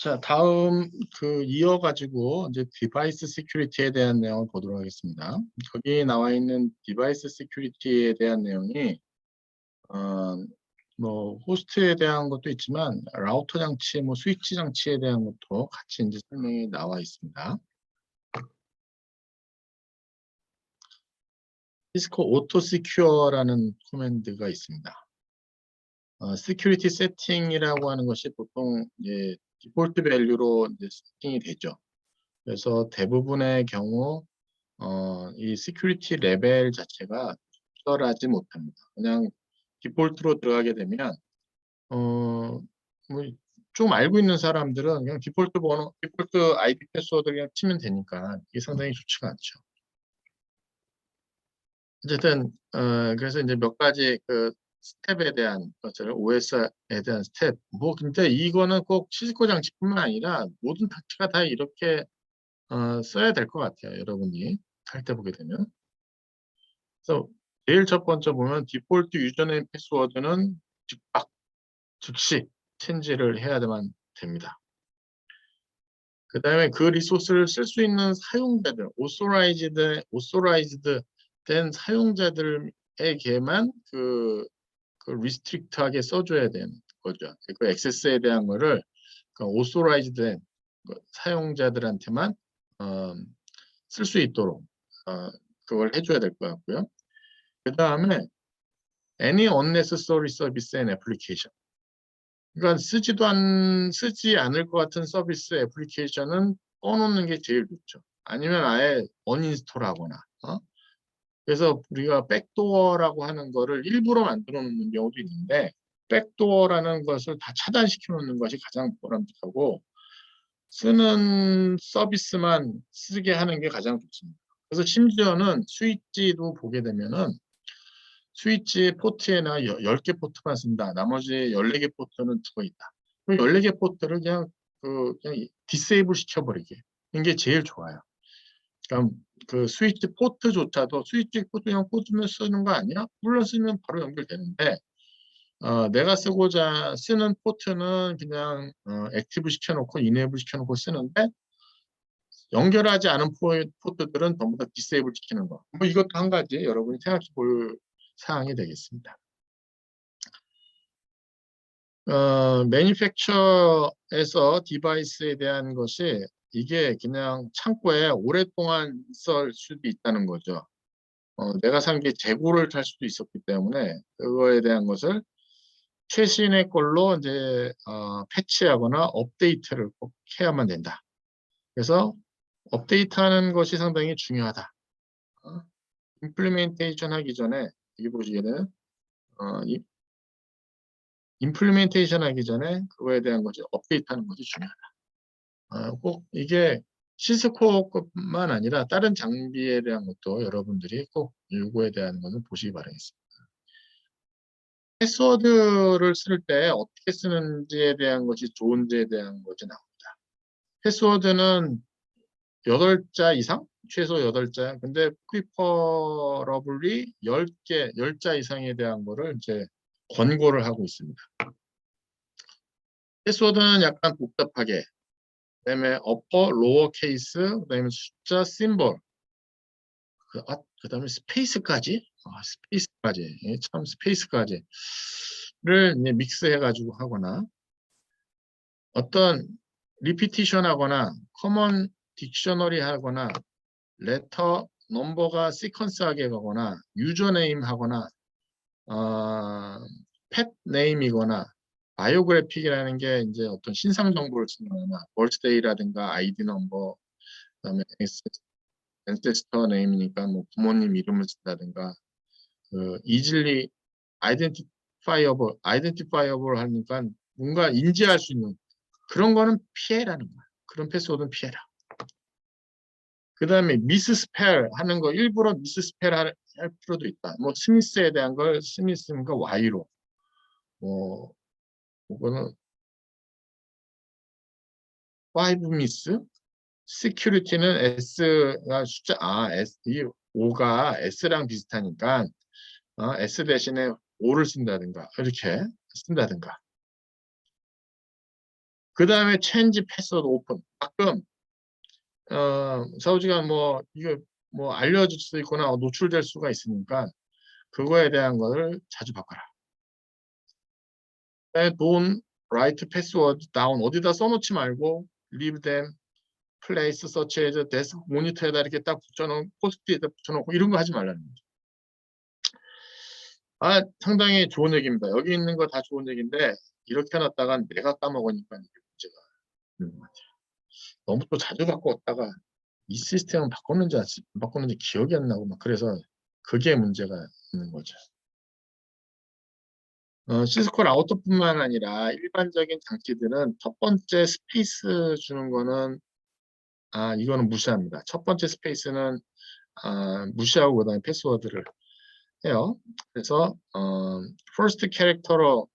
자, 다음 이어가지고 이제 디바이스 시큐리티에 대한 내용을 보도록 하겠습니다. 거기 나와 있는 디바이스 시큐리티에 대한 내용이 어, 뭐 호스트에 대한 것도 있지만 라우터 장치, 뭐 스위치 장치에 대한 것도 같이 이제 설명이 나와 있습니다. 시스코 오토 시큐어라는 코맨드가 있습니다. 시큐리티 세팅이라고 하는 것이 보통 이제 디폴트 밸류로 이제 세팅이 되죠. 그래서 대부분의 경우 이 시큐리티 레벨 자체가 특별하지 못합니다. 그냥 디폴트로 들어가게 되면 뭐좀 알고 있는 사람들은 그냥 디폴트 번호, 디폴트 아이디 패스워드 그냥 치면 되니까 이게 상당히 좋지가 않죠. 어쨌든 그래서 이제 몇 가지 스텝에 대한 것을 OS에 대한 스텝. 뭐 근데 이거는 꼭 시스코 장치뿐만 아니라 모든 장치가 다 이렇게 써야 될 것 같아요. 여러분이 할 때 보게 되면. 그래서 제일 첫 번째 보면 디폴트 유저네임 패스워드는 즉시 체인지를 해야만 됩니다. 그 다음에 그 리소스를 쓸 수 있는 사용자들, 오소라이즈드 된 사용자들에게만 리스트릭트하게 써줘야 되는 거죠. 그 액세스에 대한 거를 오소라이즈드 된 사용자들한테만 쓸 수 있도록 그걸 해줘야 될 것 같고요. 그 다음에 any unnecessary service and application. 그러니까 쓰지 않을 것 같은 서비스 애플리케이션은 꺼놓는 게 제일 좋죠. 아니면 아예 언인스톨 하거나. 그래서 우리가 백도어라고 하는 거를 일부러 만들어 놓는 경우도 있는데 백도어라는 것을 다 차단시켜 놓는 것이 가장 바람직하고 쓰는 서비스만 쓰게 하는 게 가장 좋습니다. 그래서 심지어는 스위치도 보게 되면은 스위치 포트에나 10개 포트만 쓴다. 나머지 14개 포트는 죽어 있다. 그럼 14개 포트를 그냥 디세이블 시켜버리게. 이게 제일 좋아요. 그럼 그 스위치 포트조차도 스위치 포트 그냥 꽂으면 쓰는 거 아니야? 물론 쓰면 바로 연결되는데 내가 쓰는 포트는 그냥 액티브 시켜놓고 이네이블 시켜놓고 쓰는데 연결하지 않은 포트들은 전부 다 디세이블 시키는 거. 뭐 이것도 한 가지 여러분이 생각해 볼 사항이 되겠습니다. 매니팩처에서 디바이스에 대한 것이 이게 그냥 창고에 오랫동안 있을 수도 있다는 거죠. 내가 산 게 재고를 탈 수도 있었기 때문에 그거에 대한 것을 최신의 걸로 이제 패치하거나 업데이트를 꼭 해야만 된다. 그래서 업데이트하는 것이 상당히 중요하다. 임플리멘테이션 하기 전에 여기 보시게는 임플리멘테이션 하기 전에 그거에 대한 것이 업데이트하는 것이 중요하다. 꼭 이게 시스코뿐만 아니라 다른 장비에 대한 것도 여러분들이 꼭 이거에 대한 것을 보시기 바라겠습니다. 패스워드를 쓸 때 어떻게 쓰는지에 대한 것이 좋은지에 대한 것이 나옵니다. 패스워드는 8자 이상? 최소 8자. 근데 프리퍼러블리 10자 이상에 대한 거를 이제 권고를 하고 있습니다. 패스워드는 약간 복잡하게, 그다음에 어퍼, 로어 케이스, 그다음에 숫자, 심볼, 그다음에 스페이스까지, 참 스페이스까지를 이제 믹스해가지고 하거나 어떤 리피티션 하거나 커먼 딕셔너리 하거나 레터 넘버가 시퀀스하게 가거나 유저네임 하거나 펫 네임이거나 바이오그래픽이라는 게 이제 어떤 신상 정보를 쓰거나 벌스데이라든가 아이디 넘버 그다음에 앤세스터 네임이니까 뭐 부모님 이름을 쓴다든가 이질리 아이덴티파이어블 하니까 뭔가 인지할 수 있는 그런 거는 피해라는 거야. 그런 패스워드는 피해라. 그 다음에 미스스펠 하는 거 일부러 미스스펠 할 필요도 있다. 뭐 스미스에 대한 걸 스미스인가 Y로 뭐 그거는 5 미스 시큐리티는 S가 숫자 이 5가 S랑 비슷하니까 S 대신에 O를 쓴다든가 이렇게 쓴다든가 그 다음에 change password open. 가끔 사우지가 뭐 이게 뭐 알려질 수도 있거나 노출될 수가 있으니까 그거에 대한 거를 자주 바꿔라. Don't write password down. 어디다 써놓지 말고 leave them place such as desk 모니터에다 이렇게 딱 붙여놓고 포스트잇에 붙여놓고 이런 거 하지 말라는 거죠. 상당히 좋은 얘기입니다. 여기 있는 거 다 좋은 얘기인데 이렇게 해놨다가 내가 까먹으니까 이게 문제가 있는 것 같아요. 너무 또 자주 바꿨다가 이 시스템은 바꿨는지 안 바꿨는지 기억이 안 나고 막 그래서 그게 문제가 있는 거죠. 시스코 라우터뿐만 아니라 일반적인 장치들은 첫 번째 스페이스 주는 거는 이거는 무시합니다. 첫 번째 스페이스는 무시하고 그다음에 패스워드를 해요. 그래서 first 캐릭터로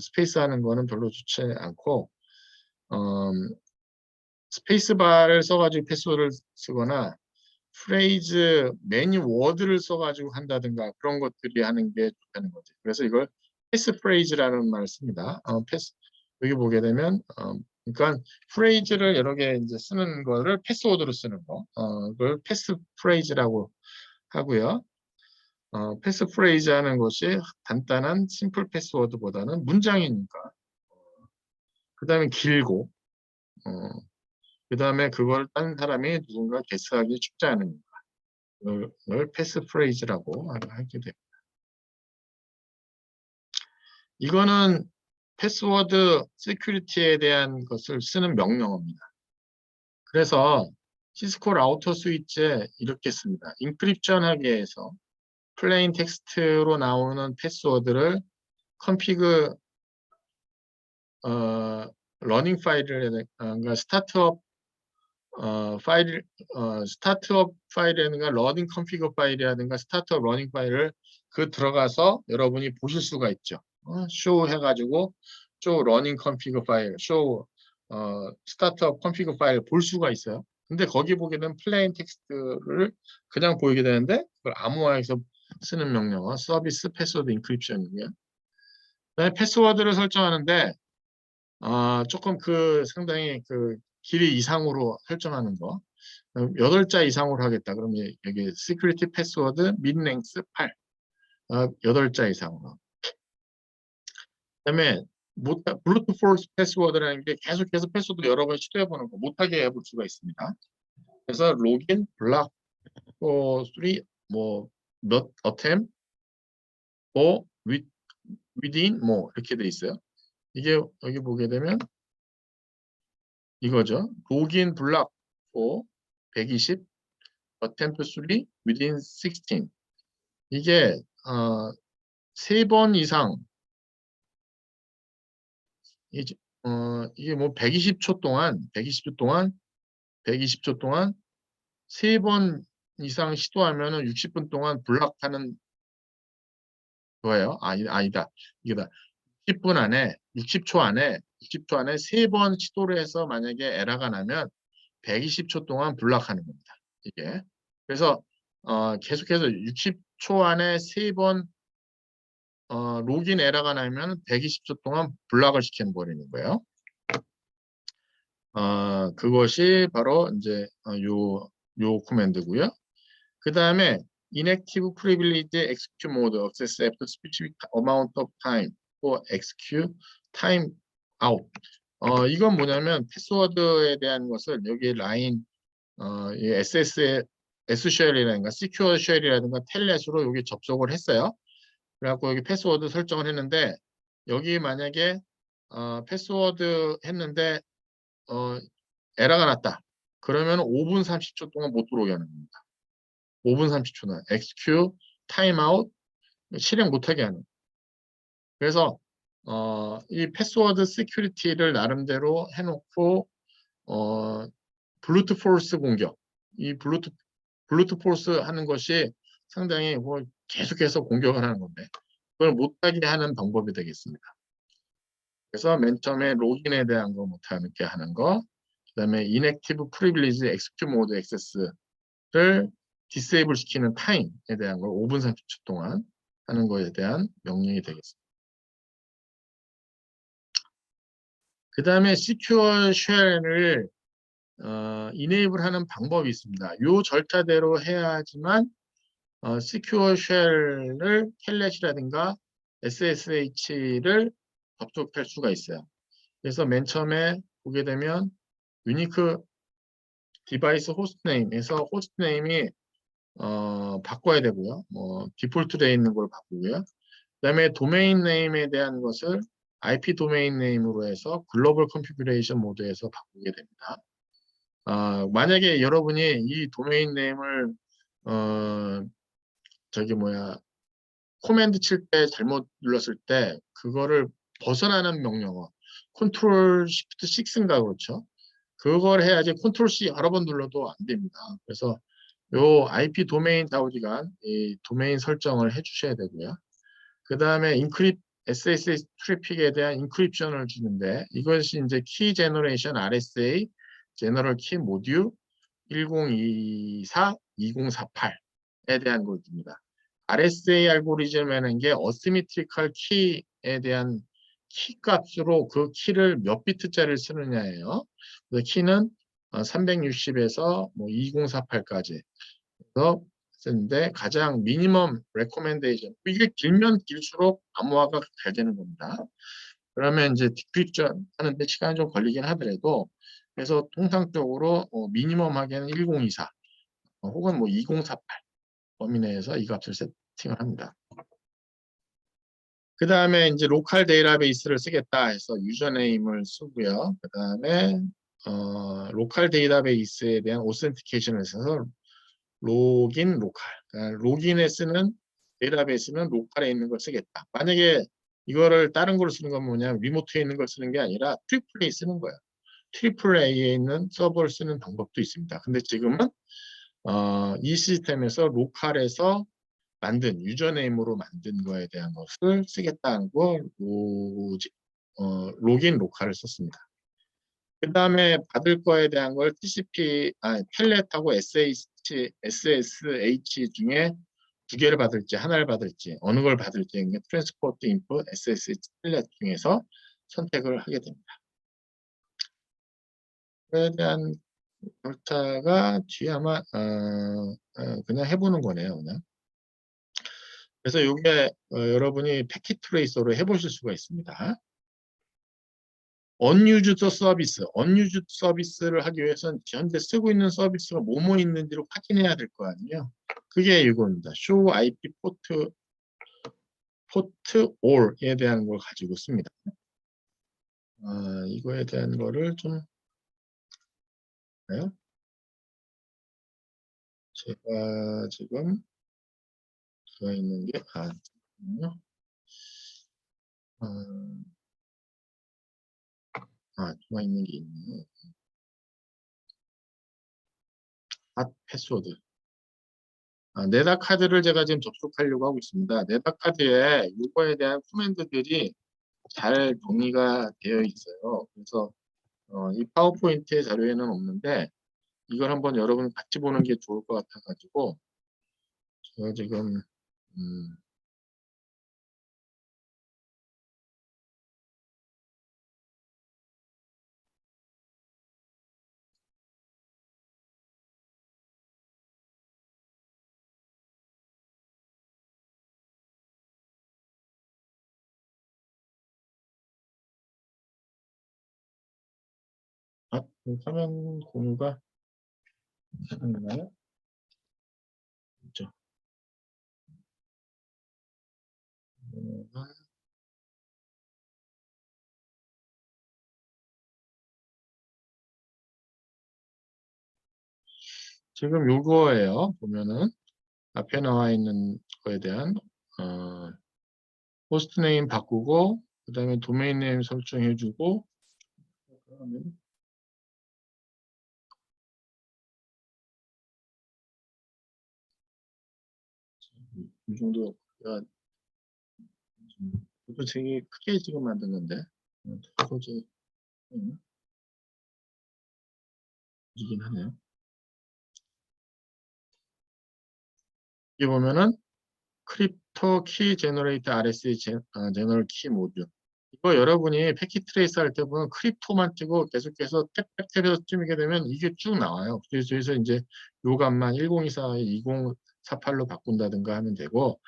스페이스 하는 거는 별로 좋지 않고 스페이스 바를 써가지고 패스워드를 쓰거나 프레이즈 메뉴 워드를 써가지고 한다든가 그런 것들이 하는 게 좋다는 거죠. 그래서 이걸 패스 프레이즈라는 말을 씁니다. 패스 여기 보게 되면 그러니까 프레이즈를 여러 개 이제 쓰는 거를 패스워드로 쓰는 거, 그걸 패스 프레이즈라고 하고요. 패스 프레이즈 하는 것이 간단한 심플 패스워드보다는 문장이니까. 그 다음에 길고, 그 다음에 그걸 딴 사람이 누군가 개수하기 쉽지 않으니까. 그걸 패스 프레이즈라고 하게 됩니다. 이거는 패스워드 시큐리티에 대한 것을 쓰는 명령어입니다. 그래서 시스코 라우터 스위치에 이렇게 씁니다. 인크립션 하기 위해서 플레인 텍스트로 나오는 패스워드를 컨피그 러닝 파일을 그러니까 스타트업 스타트업 파일이라든가 러닝 컨피그 파일이라든가 스타트업 러닝 파일을 들어가서 여러분이 보실 수가 있죠. 쇼 해가지고 쇼 러닝 컨피그 파일, 쇼 스타트업 컨피그 파일 볼 수가 있어요. 근데 거기 보게 되면 플레인 텍스트를 그냥 보이게 되는데 그걸 암호화해서 쓰는 명령어 서비스 패스워드 인크립션이고요. 그다음에 패스워드를 설정하는데 조금 상당히 길이 이상으로 설정하는 거. 8자 이상으로 하겠다. 그럼 여기 시큐리티 패스워드 민랭스 8. 8자 이상으로. 그다음에 블루투스 포스 패스워드라는 게 계속해서 패스워드 여러 번 시도해 보는 거 못하게 해볼 수가 있습니다. 그래서 로긴, 블락, 3, 몇 어템, within, 이렇게 돼 있어요. 이게 여기 보게 되면 이거죠. 로긴, 블락, 120, attempt 3, within 16. 이게 3번 이상 이게 120초 동안 120초 동안 3번 이상 시도하면은 60분 동안 블락하는 거예요. 아니다. 이게다. 60분 안에 60초 안에 3번 시도를 해서 만약에 에러가 나면 120초 동안 블락하는 겁니다. 이게. 그래서 계속해서 60초 안에 3번 로긴 에러가 나면 120초 동안 블락을 시켜버리는 거예요. 그것이 바로 이제 요 코맨드고요. 그 다음에 inactive privilege execute mode access after specific amount of time or execute time out. 이건 뭐냐면 패스워드에 대한 것을 여기 라인 이 SS쉘이라든가 Secure Shell이라든가 텔넷으로 여기 접속을 했어요. 그래갖고 여기 패스워드 설정을 했는데 여기 만약에 패스워드 했는데 에러가 났다. 그러면 5분 30초 동안 못 들어오게 하는 겁니다. 5분 30초나 execute, timeout, 실행 못하게 하는. 그래서 이 패스워드 시큐리티를 나름대로 해놓고 블루투 포스 공격, 이 블루투 포스 하는 것이 상당히 계속해서 공격을 하는 건데 그걸 못하게 하는 방법이 되겠습니다. 그래서 맨 처음에 로긴에 대한 거 못하게 하는 거, 그다음에 inactive privilege execute mode access를 디세이블 시키는 타임에 대한 걸 5분 30초 동안 하는 거에 대한 명령이 되겠습니다. 그 다음에 Secure Shell을 enable 하는 방법이 있습니다. 이 절차대로 해야 하지만 Secure Shell을 텔넷이라든가 SSH를 접속할 수가 있어요. 그래서 맨 처음에 보게 되면 유니크 디바이스 호스트네임에서 호스트네임이 바꿔야 되고요. 디폴트 되어 있는 걸 바꾸고요. 그다음에 도메인 네임에 대한 것을 IP 도메인 네임으로 해서 글로벌 컨피규레이션 모드에서 바꾸게 됩니다. 만약에 여러분이 이 도메인 네임을 코맨드 칠 때 잘못 눌렀을 때 그거를 벗어나는 명령어 컨트롤 시프트 6인가 그렇죠? 그걸 해야지 컨트롤 C 여러 번 눌러도 안 됩니다. 그래서 요 IP 도메인 좌우지간 이 도메인 설정을 해주셔야 되고요. 그 다음에 SSH 트래픽에 대한 인크립션을 주는데 이것이 이제 키 제너레이션 RSA 제너럴 키 모듈 1024-2048에 대한 걸 줍니다. RSA 알고리즘이라는 게 어시메트리컬 키에 대한 키 값으로 그 키를 몇 비트짜리를 쓰느냐예요. 그래서 키는 360에서 2048까지 쓰는데 가장 미니멈 레코멘데이션 이게 길면 길수록 암호화가 잘 되는 겁니다. 그러면 이제 디크립션 하는데 시간이 좀 걸리긴 하더라도 그래서 통상적으로 미니멈 하기에는 1024 혹은 2048 범위 내에서 이 값을 세팅을 합니다. 그 다음에 이제 로컬 데이터베이스를 쓰겠다 해서 유저네임을 쓰고요. 그 다음에 로컬 데이터베이스에 대한 오센티케이션을 써서 로긴 로컬. 그러니까 로긴에 쓰는 데이터베이스는 로컬에 있는 걸 쓰겠다. 만약에 이거를 다른 걸 쓰는 건 뭐냐면 리모트에 있는 걸 쓰는 게 아니라 트리플 A 쓰는 거예요. 트리플 A에 있는 서버를 쓰는 방법도 있습니다. 근데 지금은 이 시스템에서 로컬에서 만든 유저네임으로 만든 거에 대한 것을 쓰겠다는 거 로긴 로컬을 썼습니다. 그 다음에 받을 거에 대한 걸 텔넷하고 SSH 중에 두 개를 받을지 하나를 받을지 어느 걸 받을지 트랜스포트 인풋 SSH 텔넷 중에서 선택을 하게 됩니다. 그에 대한 절차가 뒤에 아마 그냥 해보는 거네요. 그냥. 그래서 이게 여러분이 패킷 트레이서로 해보실 수가 있습니다. unused 서비스를 하기 위해서는 현재 쓰고 있는 서비스가 뭐뭐 있는지를 확인해야 될 거 아니에요. 그게 이겁니다. show IP port all에 대한 걸 가지고 씁니다. 이거에 대한 거를 좀 해요. 제가 지금 들어 있는 게 잠깐만요. 들어 있는 게 있네요. 패스워드. 네다 카드를 제가 지금 접속하려고 하고 있습니다. 네다 카드에 이거에 대한 코맨드들이 잘 정리가 되어 있어요. 그래서 이 파워포인트의 자료에는 없는데 이걸 한번 여러분 같이 보는 게 좋을 것 같아가지고 제가 지금 화면 공유가 가능나요? 그렇죠. 지금 요거예요. 보면은 앞에 나와 있는 거에 대한 호스트 네임 바꾸고 그 다음에 도메인 네임 설정해주고 이 정도 이거 되게 크게 지금 만든 건데 소재 이긴 하네요. 여기 보면은 크립토 키 제너레이터 RSA 제너럴 키 모듈 이거 여러분이 패킷 트레이스 할 때 보면 크립토만 찍고 계속해서 탭탭탭해서 찍게 되면 이게 쭉 나와요. 그래서 이제 요 값만 1024, 2048로 바꾼다든가 하면 되고,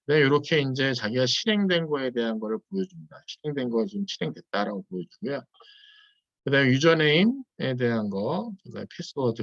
네, 이렇게 이제 자기가 실행된 거에 대한 거를 보여줍니다. 실행된 거 지금 실행됐다라고 보여주고요. 그다음에 유저네임에 대한 거, 그다음에 패스워드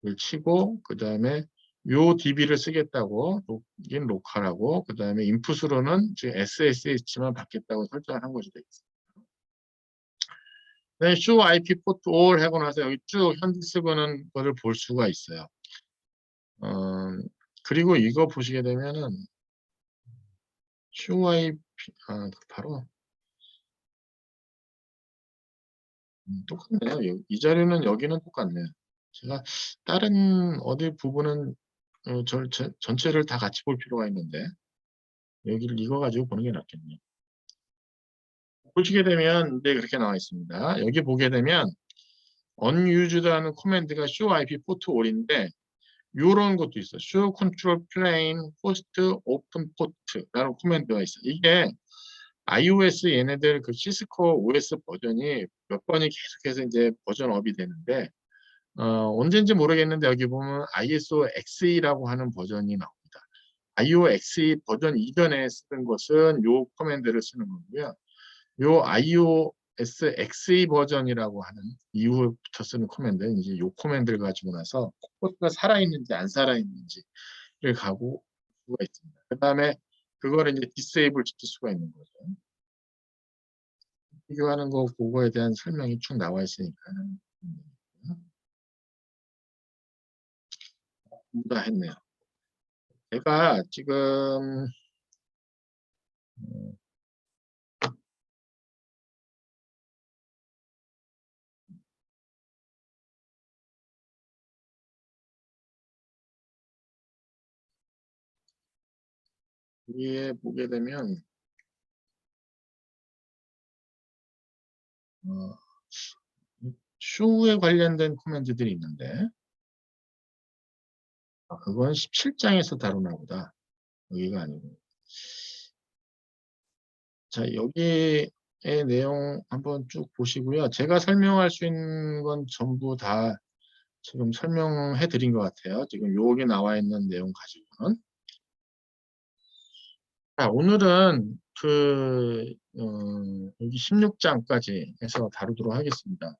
를 치고, 그다음에 요 DB를 쓰겠다고 여긴 로컬하고, 그다음에 인풋으로는 지금 SSH만 받겠다고 설정을 한 것이 되겠습니다. 네, show IP port all 하고 나서 여기 쭉 현재 쓰고 있는 거를 볼 수가 있어요. 그리고 이거 보시게 되면은 show IP 바로 똑같네요. 이 자료는 여기는 똑같네요. 제가 다른 어디 부분은 전체를 다 같이 볼 필요가 있는데 여기를 이거 가지고 보는 게 낫겠네요. 보시게 되면 네, 그렇게 나와 있습니다. 여기 보게 되면 unUsed라는 코맨드가 show IP port all인데 이런 것도 있어요. show control plane host open port라는 코맨드가 있어요. 이게 iOS 얘네들 그 시스코 OS 버전이 몇 번이 계속해서 이제 버전업이 되는데 언제인지 모르겠는데 여기 보면 ISO XE라고 하는 버전이 나옵니다. iOS XE 버전 이전에 쓰던 것은 요 커맨드를 쓰는 거고요. 요 iOS XE 버전이라고 하는 이후부터 쓰는 커맨드, 이제 요 커맨드를 가지고 나서 코드가 살아있는지 안 살아있는지를 가고 수가 있습니다. 그 다음에 그거를 이제 디세이블 시킬 수가 있는 거죠. 비교하는 거 그거에 대한 설명이 쭉 나와 있으니까 다 했네요. 제가 지금 위에 보게 되면 슈에 관련된 코멘트들이 있는데 그건 17장에서 다루나 보다. 여기가 아니고. 자, 여기의 내용 한번 쭉 보시고요. 제가 설명할 수 있는 건 전부 다 지금 설명해 드린 것 같아요. 지금 여기 나와 있는 내용 가지고는. 자, 오늘은 여기 16장까지 해서 다루도록 하겠습니다.